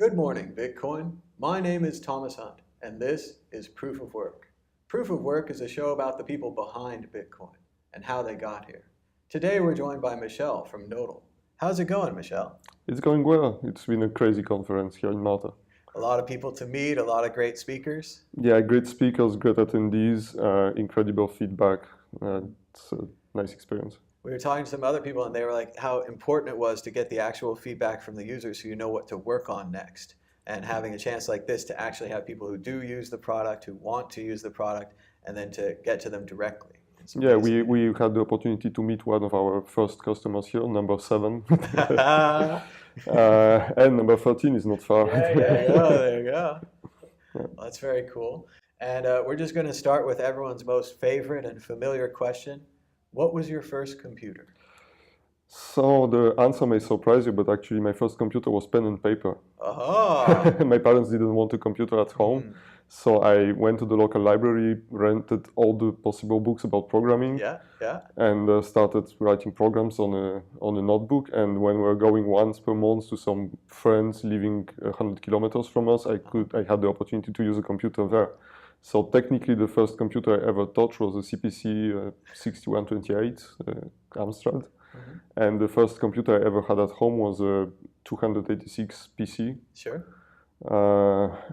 Good morning, Bitcoin. My name is Thomas Hunt, and this is Proof of Work. Proof of Work is a show about the people behind Bitcoin and how they got here. Today we're joined by Michelle from Nodal. How's it going, Michelle? It's going well. It's been a crazy conference here in Malta. A lot of people to meet, a lot of great speakers. Yeah, great speakers, great attendees, incredible feedback. It's a nice experience. We were talking to some other people and they were like how important it was to get the actual feedback from the users so you know what to work on next. And having a chance like this to actually have people who do use the product, who want to use the product, and then to get to them directly. Yeah, we had the opportunity to meet one of our first customers here, number 7. And number 13 is not far. Yeah, there you go. Well, that's very cool. And we're just going to start with everyone's most favorite and familiar question. What was your first computer? So the answer may surprise you, but actually my first computer was pen and paper. Oh. My parents didn't want a computer at home, so I went to the local library, rented all the possible books about programming, and started writing programs on a notebook. And when we were going once per month to some friends living 100 kilometers from us, I had the opportunity to use a computer there. So technically, the first computer I ever touched was a CPC 6128 Amstrad. And the first computer I ever had at home was a 286 PC. Sure.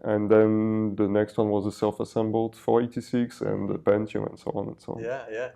And then the next one was a self-assembled 486 and a Pentium and so on and so on. Yeah.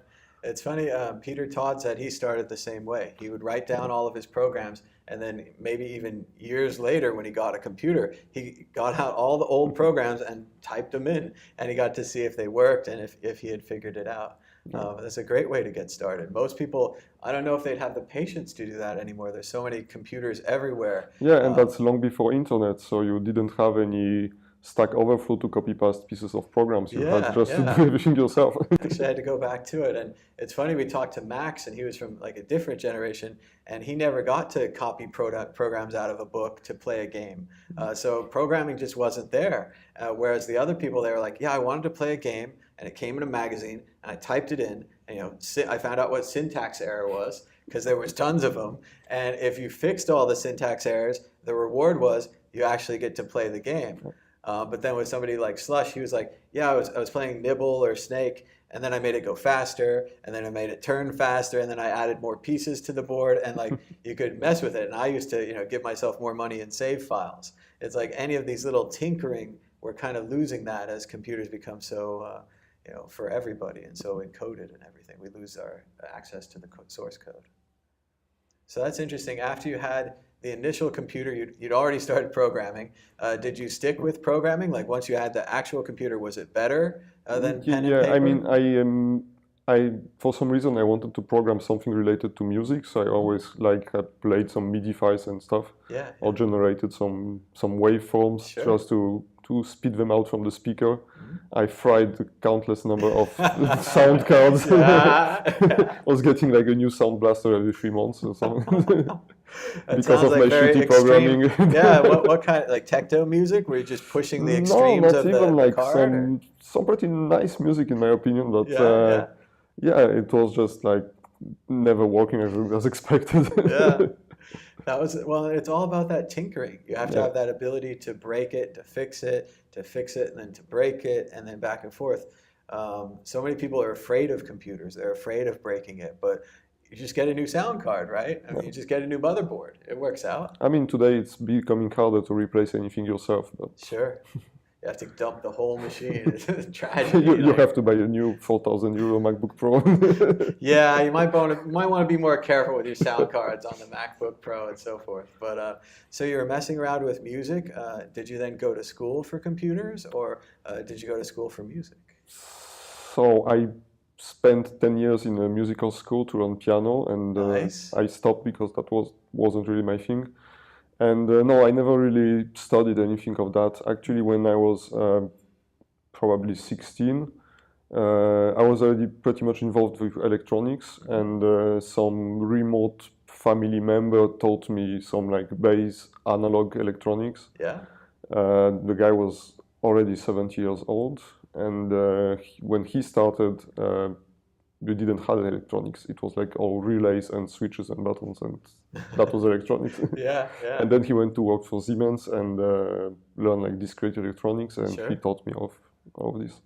It's funny, Peter Todd said he started the same way. He would write down all of his programs, and then maybe even years later when he got a computer, he got out all the old programs and typed them in, and he got to see if they worked and if he had figured it out. That's a great way to get started. Most people, I don't know if they'd have the patience to do that anymore. There's so many computers everywhere. Yeah, and that's long before internet, so you didn't have any Stack Overflow to copy past pieces of programs. You had just to do everything yourself. Actually, I had to go back to it. And it's funny, we talked to Max, and he was from like a different generation, and he never got to copy programs out of a book to play a game. So programming just wasn't there. Whereas the other people, they were like, yeah, I wanted to play a game, and it came in a magazine, and I typed it in, and I found out what syntax error was, because there was tons of them. And if you fixed all the syntax errors, the reward was you actually get to play the game. But then with somebody like Slush, he was like, yeah, I was playing Nibble or Snake, and then I made it go faster, and then I made it turn faster, and then I added more pieces to the board, and like you could mess with it. And I used to, give myself more money in save files. It's like any of these little tinkering, we're kind of losing that as computers become so, for everybody and so encoded and everything. We lose our access to the source code. So that's interesting. After you had the initial computer, you'd already started programming. Did you stick with programming? Like once you had the actual computer, was it better than pen and paper? I mean, I for some reason I wanted to program something related to music, so I always had played some MIDI files and stuff, or generated some waveforms just to spit them out from the speaker. I fried the countless number of sound cards. I was getting like a new sound blaster every 3 months or something. Because of my shitty programming. Yeah, what kind of, like techno music? Were you just pushing the extremes of the card? No, not even like some pretty nice music in my opinion, but it was just like never working as expected. Well, it's all about that tinkering. You have to have that ability to break it, to fix it, and then to break it, and then back and forth. So many people are afraid of computers. They're afraid of breaking it, but you just get a new sound card, right? I mean, you just get a new motherboard. It works out. I mean, today it's becoming harder to replace anything yourself. But sure. You have to dump the whole machine. It's a tragedy. You have to buy a new 4,000 euro MacBook Pro. Yeah, you might want to be more careful with your sound cards on the MacBook Pro and so forth. But so you were messing around with music. Did you then go to school for computers, or did you go to school for music? So I spent 10 years in a musical school to learn piano, and I stopped because that wasn't really my thing. And no, I never really studied anything of that. Actually, when I was probably 16, I was already pretty much involved with electronics, and some remote family member taught me some like base analog electronics. The guy was already 70 years old, and when he started you didn't have electronics. It was like all relays and switches and buttons, and that was electronics. Yeah. And then he went to work for Siemens and learned like discrete electronics, and Sure. he taught me of this.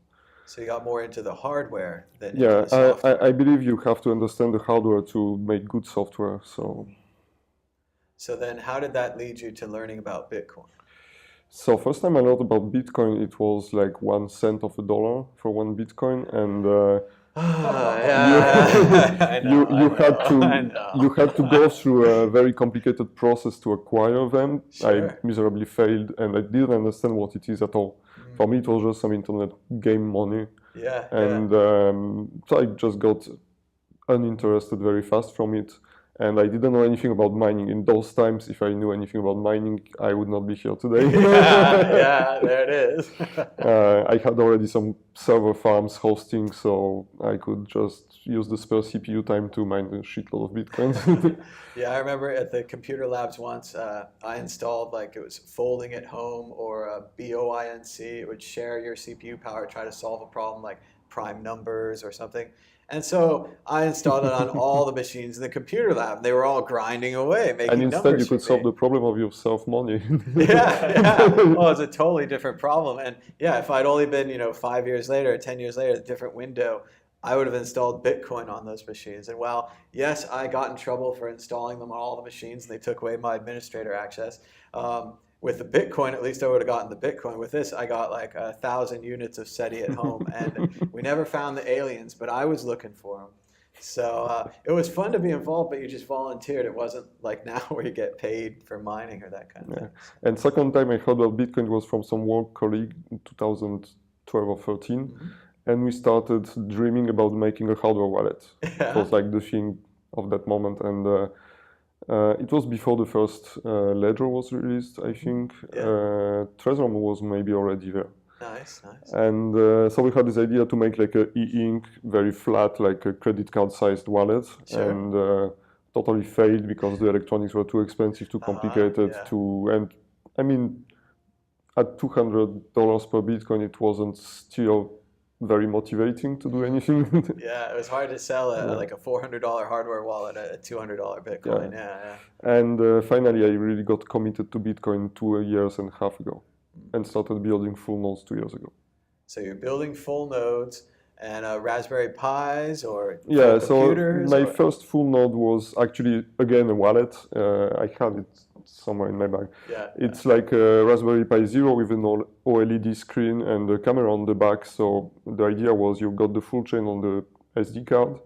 So you got more into the hardware than Yeah, into the software. I believe you have to understand the hardware to make good software. So then how did that lead you to learning about Bitcoin? So first time I learned about Bitcoin, it was like 1 cent of a dollar for 1 Bitcoin, and you had to go through a very complicated process to acquire them. Sure. I miserably failed, and I didn't understand what it is at all. For me, it was just some internet game money. And so I just got uninterested very fast from it. And I didn't know anything about mining. In those times, if I knew anything about mining, I would not be here today. Yeah, there it is. I had already some server farms hosting, so I could just use the spare CPU time to mine a shitload of Bitcoins. Yeah, I remember at the computer labs once, I installed like it was Folding at Home or BOINC. It would share your CPU power, try to solve a problem like prime numbers or something. And so I installed it on all the machines in the computer lab. They were all grinding away, making and numbers. instead you could solve the problem of your self-money. Yeah. Well, it's a totally different problem. And yeah, if I'd only been, 5 years later, 10 years later, a different window, I would have installed Bitcoin on those machines. And while, yes, I got in trouble for installing them on all the machines, and they took away my administrator access. With the Bitcoin, at least I would have gotten the Bitcoin. With this, I got like 1,000 units of SETI at home, and we never found the aliens, but I was looking for them. So it was fun to be involved, but you just volunteered. It wasn't like now where you get paid for mining or that kind of thing. And second time I heard about Bitcoin was from some work colleague in 2012 or 13, and we started dreaming about making a hardware wallet. It was like the thing of that moment, and it was before the first ledger was released, I think. Trezor was maybe already there. Nice. And so we had this idea to make like a e-ink, very flat, like a credit card sized wallet. Sure. And totally failed because the electronics were too expensive, too complicated. And I mean, at $200 per Bitcoin, it wasn't still very motivating to do anything. Yeah, it was hard to sell like a $400 hardware wallet at a $200 Bitcoin. Yeah. And finally, I really got committed to Bitcoin 2.5 years ago, and started building full nodes 2 years ago. So you're building full nodes and Raspberry Pis or computers? So my first full node was actually, again, a wallet. I had it somewhere in my bag. It's like a Raspberry Pi Zero with an OLED screen and a camera on the back. So the idea was you got the full chain on the SD card.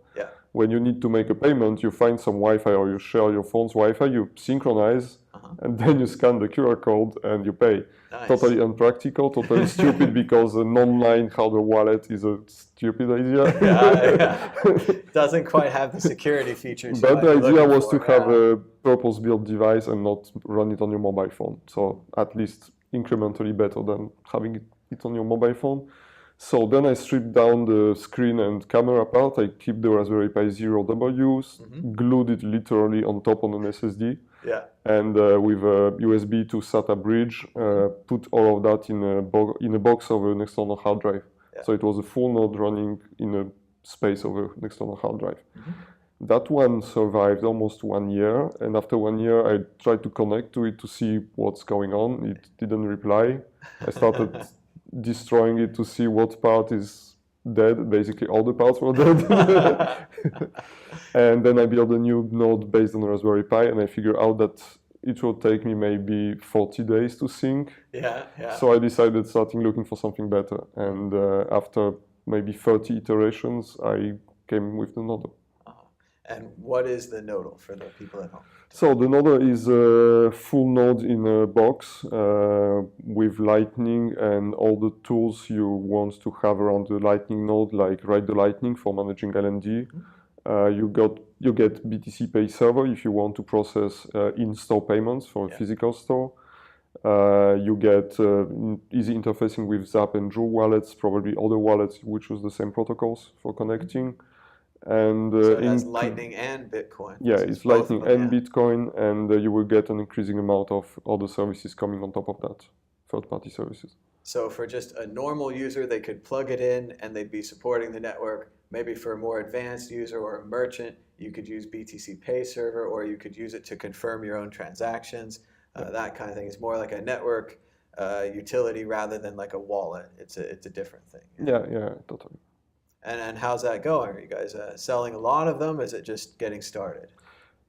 When you need to make a payment, you find some Wi-Fi or you share your phone's Wi-Fi, you synchronize, and then you scan the QR code and you pay. Nice. Totally unpractical, totally stupid, because an online hardware wallet is a stupid idea. Doesn't quite have the security features. But the idea was to have a purpose-built device and not run it on your mobile phone. So at least incrementally better than having it on your mobile phone. So then I stripped down the screen and camera part. I keep the Raspberry Pi Zero W's, glued it literally on top on an SSD. And with a USB to SATA bridge, put all of that in a box of an external hard drive. So it was a full node running in a space of an external hard drive. That one survived almost 1 year, and after 1 year I tried to connect to it to see what's going on. It didn't reply. I started destroying it to see what part is dead. Basically all the parts were dead. And then I built a new node based on Raspberry Pi, and I figured out that it will take me maybe 40 days to sync. So I decided starting looking for something better, and after maybe 30 iterations I came with the Nodl. And what is the Nodl for the people at home? So the Nodl is a full node in a box with Lightning and all the tools you want to have around the Lightning node, like Ride the Lightning for managing LND. You get BTC Pay Server if you want to process in-store payments for a physical store. You get easy interfacing with Zap and Joule wallets, probably other wallets which use the same protocols for connecting. And so it has Lightning and Bitcoin. It's Lightning and Bitcoin, and you will get an increasing amount of other services coming on top of that, third-party services. So for just a normal user, they could plug it in and they'd be supporting the network. Maybe for a more advanced user or a merchant, you could use BTC Pay Server, or you could use it to confirm your own transactions. That kind of thing. It's more like a network utility rather than like a wallet. It's a different thing. Yeah, totally. And how's that going? Are you guys selling a lot of them? Is it just getting started?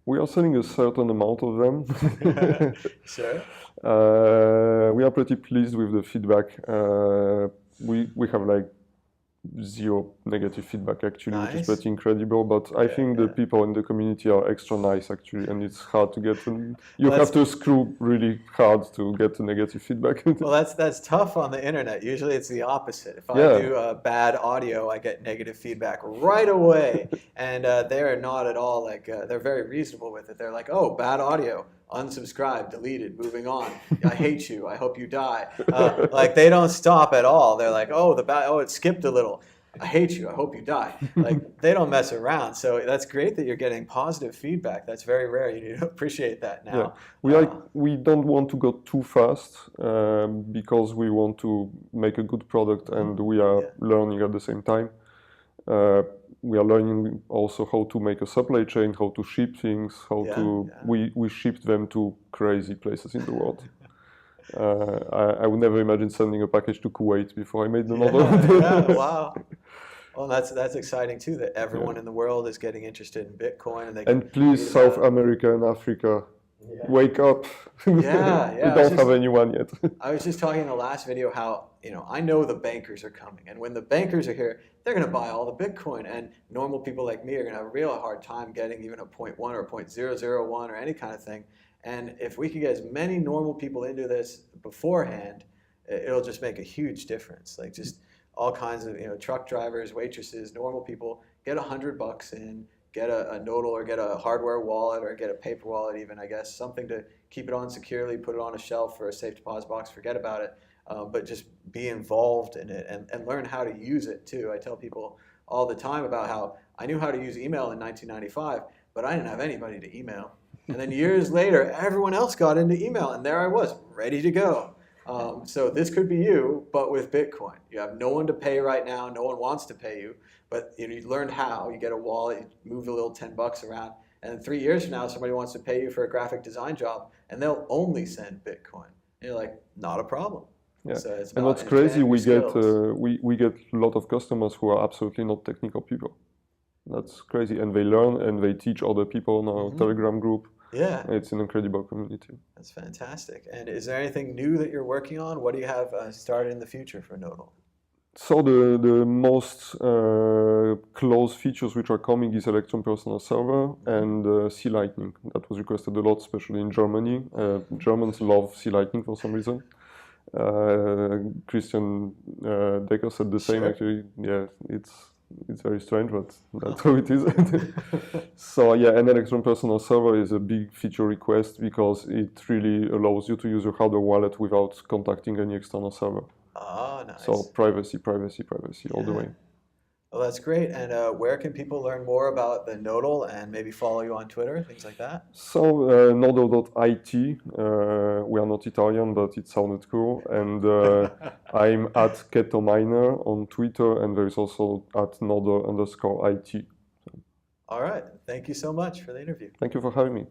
We are selling a certain amount of them. Sure. We are pretty pleased with the feedback. We have like 0 negative feedback actually, Nice. which is pretty incredible. But I think the people in the community are extra nice actually, and it's hard to get. You have to screw really hard to get the negative feedback. Well, that's tough on the internet. Usually it's the opposite. If I do bad audio, I get negative feedback right away, and they're not at all like they're very reasonable with it. They're like, oh, bad audio. Unsubscribe, deleted, moving on. I hate you. I hope you die. Like they don't stop at all. They're like, oh, it skipped a little. I hate you. I hope you die. Like they don't mess around. So that's great that you're getting positive feedback. That's very rare. You need to appreciate that now. Yeah. We don't want to go too fast because we want to make a good product, and we are learning at the same time. We are learning also how to make a supply chain, how to ship things, we shipped them to crazy places in the world. I would never imagine sending a package to Kuwait before I made the model. Wow. Well, that's exciting too, that everyone in the world is getting interested in Bitcoin. And please, South America and Africa, wake up. We don't have anyone yet. I was just talking in the last video how, I know the bankers are coming. And when the bankers are here, they're going to buy all the Bitcoin. And normal people like me are going to have a real hard time getting even a 0.1 or 0.001 or any kind of thing. And if we could get as many normal people into this beforehand, it'll just make a huge difference. Like just all kinds of, truck drivers, waitresses, normal people, get $100 in, get a nodal or get a hardware wallet or get a paper wallet even, I guess, something to keep it on securely, put it on a shelf or a safe deposit box, forget about it. But just be involved in it and learn how to use it too. I tell people all the time about how I knew how to use email in 1995, but I didn't have anybody to email. And then years later, everyone else got into email, and there I was, ready to go. So this could be you, but with Bitcoin. You have no one to pay right now. No one wants to pay you, but you learned how. You get a wallet, you move a little $10 around, and 3 years from now, somebody wants to pay you for a graphic design job, and they'll only send Bitcoin. And you're like, not a problem. Yeah. So and what's crazy, we get a lot of customers who are absolutely not technical people. That's crazy, and they learn and they teach other people in our Telegram group. Yeah, it's an incredible community. That's fantastic. And is there anything new that you're working on? What do you have started in the future for Nodal? So the most close features which are coming is Electrum Personal Server and C Lightning. That was requested a lot, especially in Germany. Germans love C Lightning for some reason. Christian Decker said the same actually. Yeah, it's very strange, but that's how it is. So yeah, and Electrum Personal Server is a big feature request because it really allows you to use your hardware wallet without contacting any external server. Ah, nice. So privacy all the way. Well, that's great. And where can people learn more about the Nodal and maybe follow you on Twitter, things like that? So nodal.it. We are not Italian, but it sounded cool. And I'm at KetoMiner on Twitter, and there is also at nodal_it. All right. Thank you so much for the interview. Thank you for having me.